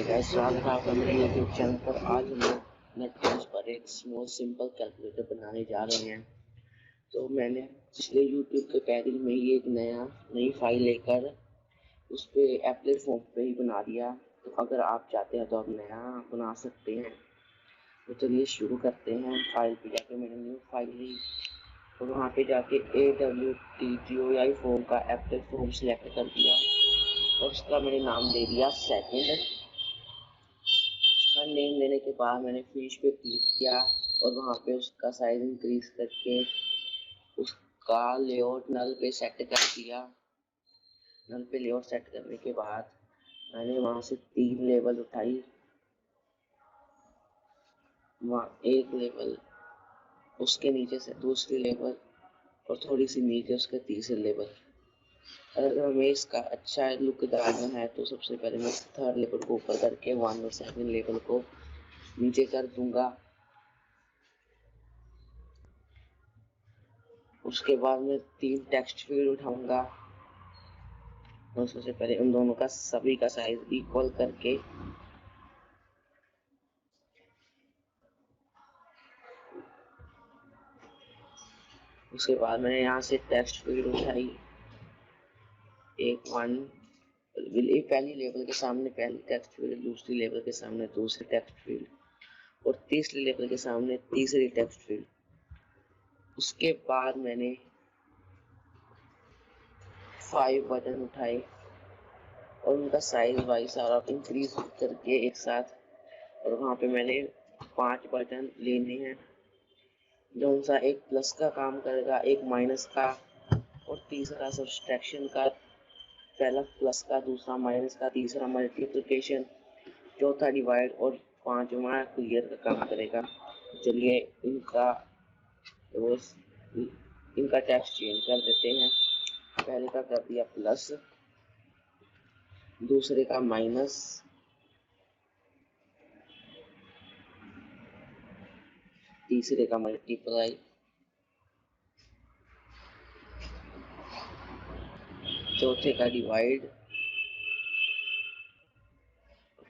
Guys, स्वागत है आपका मेरे यूट्यूब चैनल पर। आज हम लोग नेटबीन्स पर एक स्मॉल सिंपल कैलकुलेटर बनाने जा रहे हैं। तो मैंने पिछले यूट्यूब के पैकेज में ही एक नई फाइल लेकर उस पर एप्लेट फॉर्म पे ही बना दिया। तो अगर आप चाहते हैं तो आप नया बना सकते हैं। तो चलिए शुरू करते हैं। फाइल पे जाके मैंने न्यू फाइल ली और वहाँ पे जाके AWTGOI फॉर्म का एप्लेट फॉर्म सिलेक्ट कर दिया और उसका मैंने नाम दे दिया सेकंड। उसका नेम लेने के बाद मैंने फिनिश पे क्लिक किया और वहाँ पे उसका साइज इंक्रीज करके उसका लेआउट नल पे सेट कर दिया। नल पे लेआउट सेट करने के बाद मैंने वहाँ से 3 लेवल उठाई, वहाँ एक लेवल, उसके नीचे से दूसरी लेवल और थोड़ी सी नीचे उसके तीसरे लेवल। अगर हमें इसका अच्छा लुक डालना है तो सबसे पहले मैं थर्ड लेवल को ऊपर करके 1 और सेकंड लेवल को नीचे कर दूंगा। उसके बाद मैं 3 टेक्स्ट फील्ड उठाऊंगा और सबसे पहले उन दोनों का सभी का साइज इक्वल करके उसके बाद मैंने यहाँ से टेक्स्ट फील्ड उठाई, पहली लेवल के सामने पहली टेक्स्ट फील्ड, दूसरी लेवल के सामने दूसरी टेक्स्ट फील्ड और तीसरी लेवल के सामने तीसरी टेक्स्ट फील्ड। उसके बाद मैंने 5 बटन उठाए और उनका साइज वाइज सारा इंक्रीज करके एक साथ, और वहाँ पे मैंने 5 बटन लेने हैं जो सा एक प्लस का काम करेगा, एक माइनस का और तीसरा सब्सट्रैक्शन का। पहला प्लस का, दूसरा माइनस का, तीसरा मल्टीप्लिकेशन, चौथा डिवाइड और पांचवा क्लियर का काम करेगा। चलिए इनका टेक्स्ट चेंज कर देते हैं। पहले का कर दिया प्लस, दूसरे का माइनस, तीसरे का मल्टीप्लाई, चौथे का डिवाइड,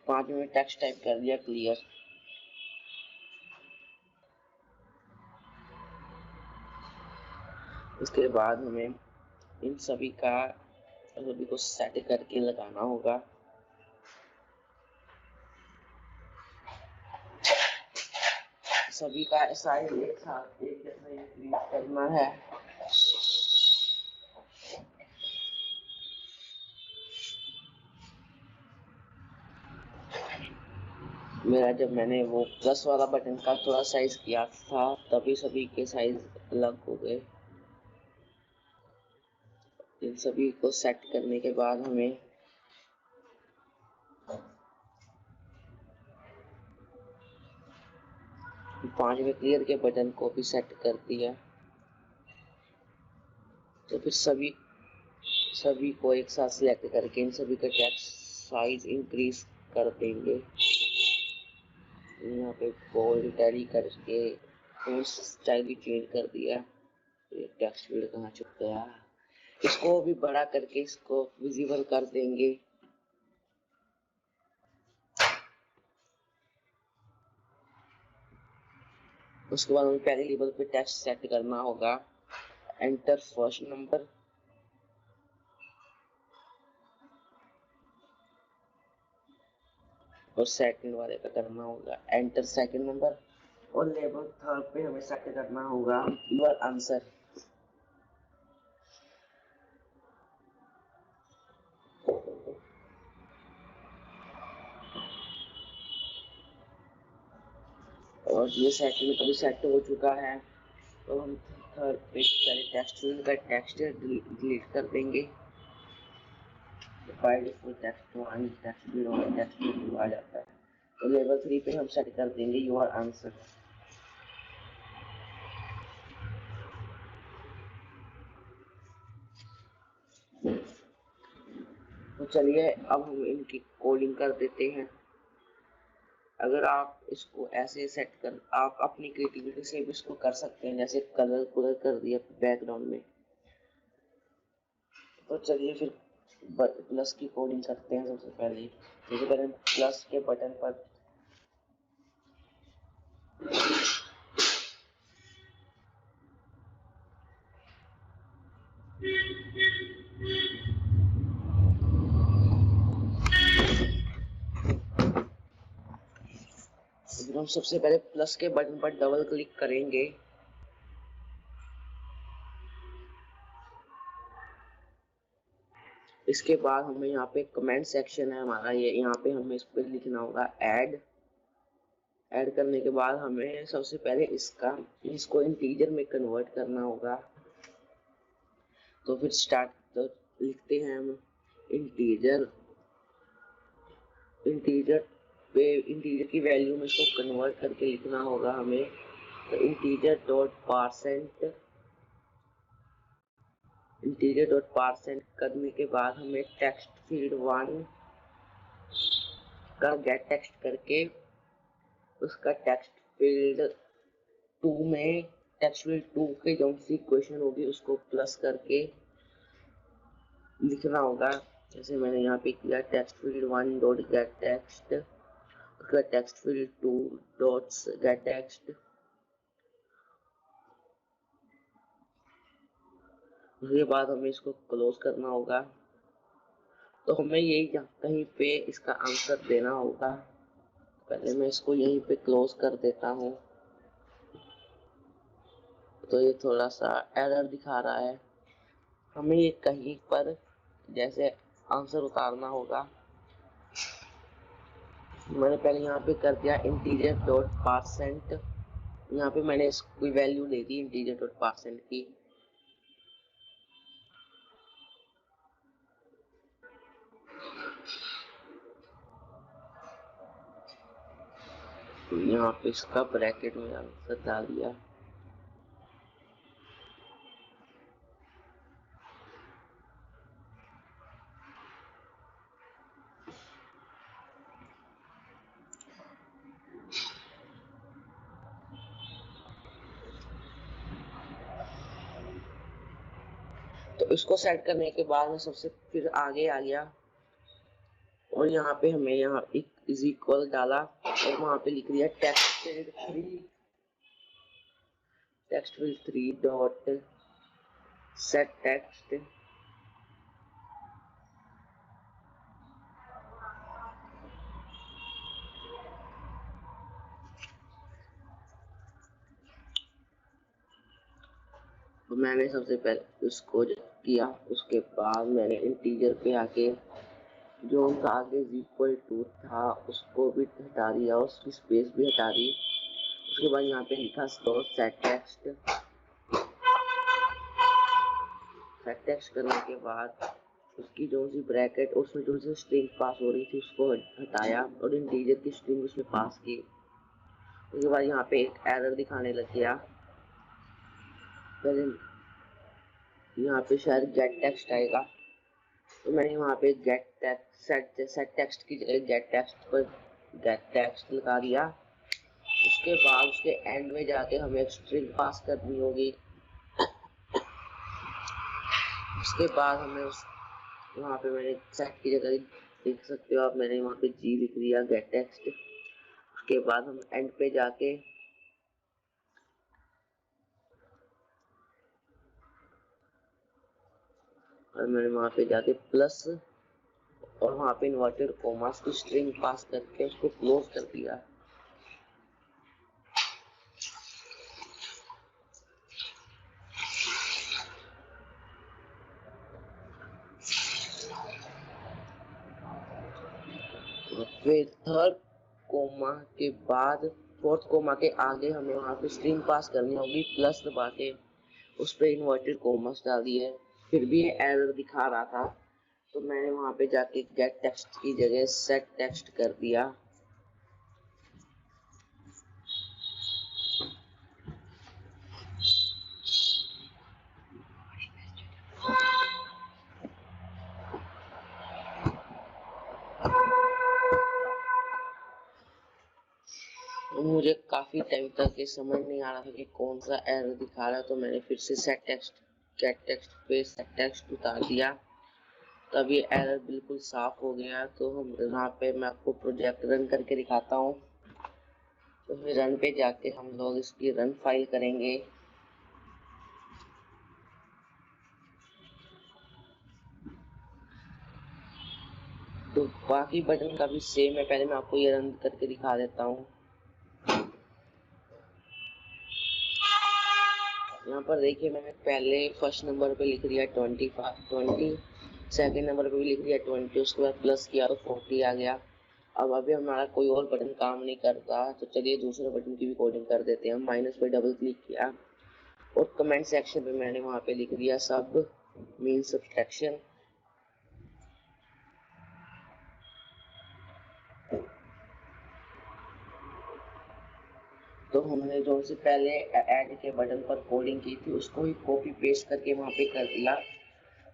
पांचवें में टेक्स्ट टाइप कर दिया क्लियर। उसके बाद हमें इन सभी को सेट करके लगाना होगा। सभी का साइज एक साथ एक जैसा इंक्रीज करना है। जब मैंने वो प्लस वाला बटन का थोड़ा साइज किया था तभी सभी के साइज अलग हो गए। इन सभी को सेट करने के बाद हमें पांचवें क्लियर के बटन को भी सेट कर दिया। तो फिर सभी को एक साथ सिलेक्ट करके इन सभी का टेक्स्ट साइज इंक्रीज कर देंगे। यहाँ पे बोल्ड टैली करके स्टाइल भी चेंज कर दिया। टेक्स्ट फील्ड कहाँ छुप गया, इसको भी बड़ा करके इसको विजिबल कर देंगे। उसके बाद हमें पहले लेवल पे टेक्स्ट सेट करना होगा, एंटर फर्स्ट नंबर, और सेकंड वाले का करना होगा एंटर सेकंड नंबर, और लेवल थर्ड पे हमें सेट करना होगा योर आंसर। और ये सेकंड कभी सेट हो चुका है तो हम थर्ड पे पहले टेक्स्ट फील्ड का टेक्स्ट डिलीट कर देंगे। By default text one text zero text two आ जाता है। तो लेवल 3 पे हम सेट कर देंगे योर आंसर। तो चलिए अब हम इनकी कोडिंग कर देते हैं। अगर आप इसको ऐसे सेट कर, आप अपनी क्रिएटिविटी से भी इसको कर सकते हैं, जैसे कलर कर दिया बैकग्राउंड में। तो चलिए फिर प्लस की कोडिंग करते हैं। सबसे पहले प्लस के बटन पर हम सबसे पहले प्लस के बटन पर डबल क्लिक करेंगे। इसके बाद हमें यहाँ पे कमेंट सेक्शन है हमारा, ये यहाँ पे हमें इस पर लिखना होगा ऐड करने के बाद हमें सबसे पहले इसको इंटीजर में कन्वर्ट करना होगा। तो फिर स्टार्ट तो लिखते हैं हम इंटीजर इंटीजर की वैल्यू में इसको कन्वर्ट करके लिखना होगा हमें। तो इंटीजर डॉट पारसेंट करने के बाद हमें टेक्स्ट फील्ड 1 का गेट टेक्स्ट करके उसका टेक्स्ट फील्ड 2 के जो सी इक्वेशन होगी उसको प्लस करके लिखना होगा। जैसे मैंने यहाँ पे किया text field 1 dot get text, उसका text field 2 dot get text. उसके बाद हमें इसको क्लोज करना होगा। तो हमें यही कहीं पे इसका आंसर देना होगा। पहले मैं इसको यहीं पे क्लोज कर देता हूँ। तो ये थोड़ा सा एरर दिखा रहा है, हमें ये कहीं पर जैसे आंसर उतारना होगा। मैंने पहले यहाँ पे कर दिया इंटीजर डॉट पारसेंट, यहाँ पे मैंने इसकी value they the integer dot percent की। तो यहाँ पे इसका ब्रैकेट में आंसर डाल दिया। तो इसको सेट करने के बाद मैं सबसे फिर आगे आ गया और यहाँ पे हमें यहाँ एक इज इक्वल डाला और वहां पे लिख दिया text field 3 dot set text. तो मैंने सबसे पहले उसको किया, उसके बाद मैंने इंटीजर पे आके जो उनका आगे इक्वल टू था उसको भी हटा दिया, उसकी स्पेस भी हटा दी। उसके बाद यहाँ पे लिखा सेट टेक्स्ट करने के बाद उसकी जो सी ब्रैकेट उसमें जो सी स्ट्रिंग पास हो रही थी उसको हटाया और इंटीजर की स्ट्रिंग उसमें पास की। उसके बाद यहाँ पे एक एरर दिखाने लग गया। पहले यहाँ पे शायद गेट टेक्स्ट आएगा, तो मैंने वहाँ पे सेट टेक्स्ट की जगह गेट टेक्स्ट लगा दिया। उसके बाद उसके एंड में जाके हमें एक स्ट्रिंग पास करनी होगी। उसके बाद हमें वहाँ पे मैंने सेट की जगह देख सकते हो आप, मैंने वहाँ पे जी लिख दिया गेट टेक्स्ट। उसके बाद हम एंड पे जाके और मैंने वहाँ पे जाके प्लस और वहाँ पे इन्वर्टेड कॉमास की स्ट्रिंग पास करके उसको क्लोज कर दिया। फिर थर्ड कोमा के बाद फोर्थ कोमा के आगे हमें वहाँ पे स्ट्रिंग पास करनी होगी, प्लस दबा के उस पर इन्वर्टेड कॉमास डाल दिए। फिर भी ये एरर दिखा रहा था, तो मैंने वहाँ पे जाके गेट टेक्स्ट की जगह सेट टेक्स्ट कर दिया। मुझे काफी टाइम तक ये समझ नहीं आ रहा था कि कौन सा एरर दिखा रहा है, तो मैंने फिर से गेट टेक्स्ट पे सेट टेक्स्ट उतार दिया। तब ये एरर बिल्कुल साफ हो गया। तो हम यहाँ पे मैं आपको प्रोजेक्ट रन करके दिखाता हूँ। तो फिर रन पे जाके हम लोग इसकी रन फाइल करेंगे। तो बाकी बटन का भी सेम है, पहले मैं आपको ये रन करके दिखा देता हूँ। यहाँ पर देखिए मैंने पहले फर्स्ट नंबर पे लिख दिया 20, सेकंड नंबर पे भी लिख दिया 20, उसके बाद प्लस किया तो 40 आ गया। अब अभी हमारा कोई और बटन काम नहीं करता, तो चलिए दूसरे बटन की भी कोडिंग कर देते हैं। हम माइनस पे डबल क्लिक किया और कमेंट सेक्शन पे मैंने वहाँ पे लिख दिया सब मीन सब्सट्रैक्शन। तो हमने जो से पहले ऐड के बटन पर कोडिंग की थी उसको ही कॉपी पेस्ट करके वहाँ पे कर दिया।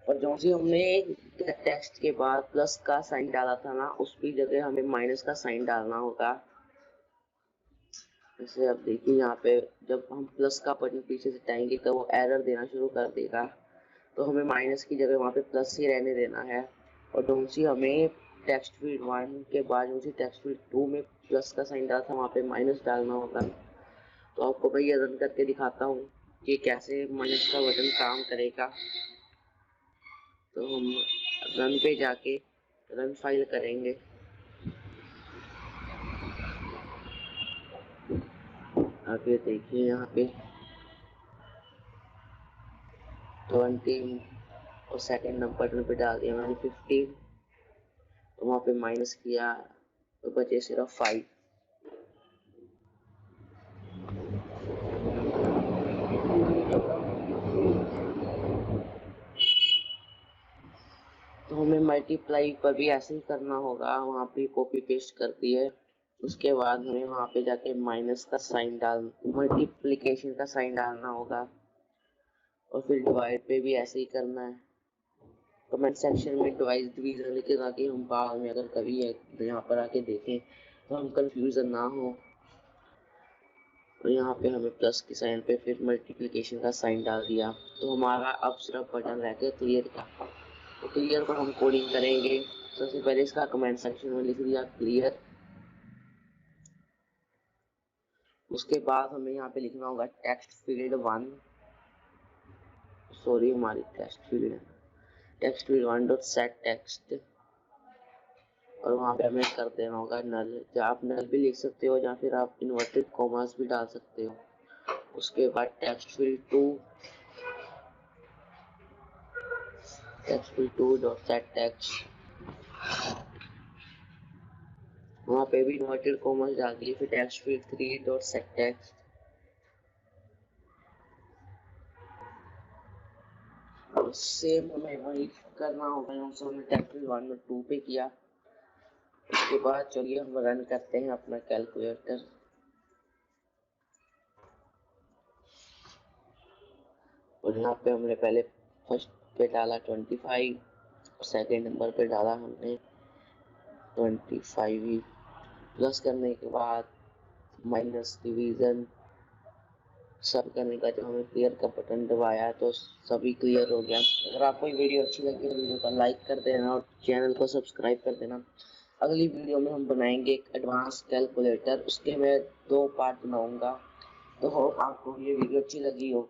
और जो से हमने टेक्स्ट के बाद प्लस का साइन डाला था ना, उसकी जगह हमें माइनस का साइन डालना होगा। जैसे अब देखिए यहाँ पे जब हम प्लस का बटन पीछे से टाएंगे तो वो एरर देना शुरू कर देगा। तो हमें माइनस की जगह वहाँ पे प्लस ही रहने देना है। और जो हमें टेक्स्ट फील्ड 1 के बाद जो टेक्स्ट फील्ड 2 में प्लस का साइन डाला था वहाँ पे माइनस डालना होगा। तो आपको मैं ये रन करके दिखाता हूँ कि कैसे माइनस का बटन काम करेगा। तो हम रन पे जाके रन फाइल करेंगे। आगे देखिए यहाँ पे 20 और सेकंड नंबर बटन पे डाल दिया मैंने 15। तो वहाँ पे माइनस किया तो बचे सिर्फ 5। तो हमें मल्टीप्लाई पर भी ऐसे ही करना होगा, वहाँ पे कॉपी पेस्ट कर दिए। उसके बाद हमें वहाँ पे जाके माइनस का साइन डाल मल्टीप्लिकेशन का साइन डालना होगा। और फिर डिवाइड पे भी ऐसे ही करना है। कमेंट सेक्शन में डिवीजन लिखे ताकि हम बाद में अगर कभी यहाँ पर आके देखें तो हम कंफ्यूजन ना हो। और यहाँ पे हमें प्लस के साइन पे फिर मल्टीप्लिकेशन का साइन डाल दिया। तो हमारा अब सिर्फ बटन रह गया क्लियर का। तो क्लियर को हम कोडिंग करेंगे। सबसे पहले इसका कमेंट सेक्शन में लिख दिया क्लियर। उसके बाद हमें यहाँ पे लिखना होगा टेक्स्ट फील्ड 1, सॉरी हमारी text field 1 dot set text. और वहाँ पे हमें कर देना होगा नल, या आप नल भी लिख सकते हो या फिर आप इन्वर्टेड कॉमास भी डाल सकते हो। उसके बाद text field 2 dot set text, वहाँ पे भी इन्वर्टेड कॉमास डाल दिए। फिर text field 3 dot set text, और सेम हमें वही करना होगा जो हमने टेक्स्ट फील्ड 1 और 2 पे किया। उसके बाद चलिए हम रन करते हैं अपना कैलकुलेटर। और यहाँ पे हमने पहले फर्स्ट पे डाला 25, सेकेंड नंबर पे डाला हमने 25 ही। प्लस करने के बाद माइनस डिवीजन सब करने का जब हमें क्लियर का बटन दबाया तो सभी क्लियर हो गया। अगर आपको ये वीडियो अच्छी लगी तो वीडियो को लाइक कर देना और चैनल को सब्सक्राइब कर देना। अगली वीडियो में हम बनाएंगे एक एडवांस कैलकुलेटर, उसके मैं 2 पार्ट बनाऊंगा। तो होप आपको ये वीडियो अच्छी लगी हो।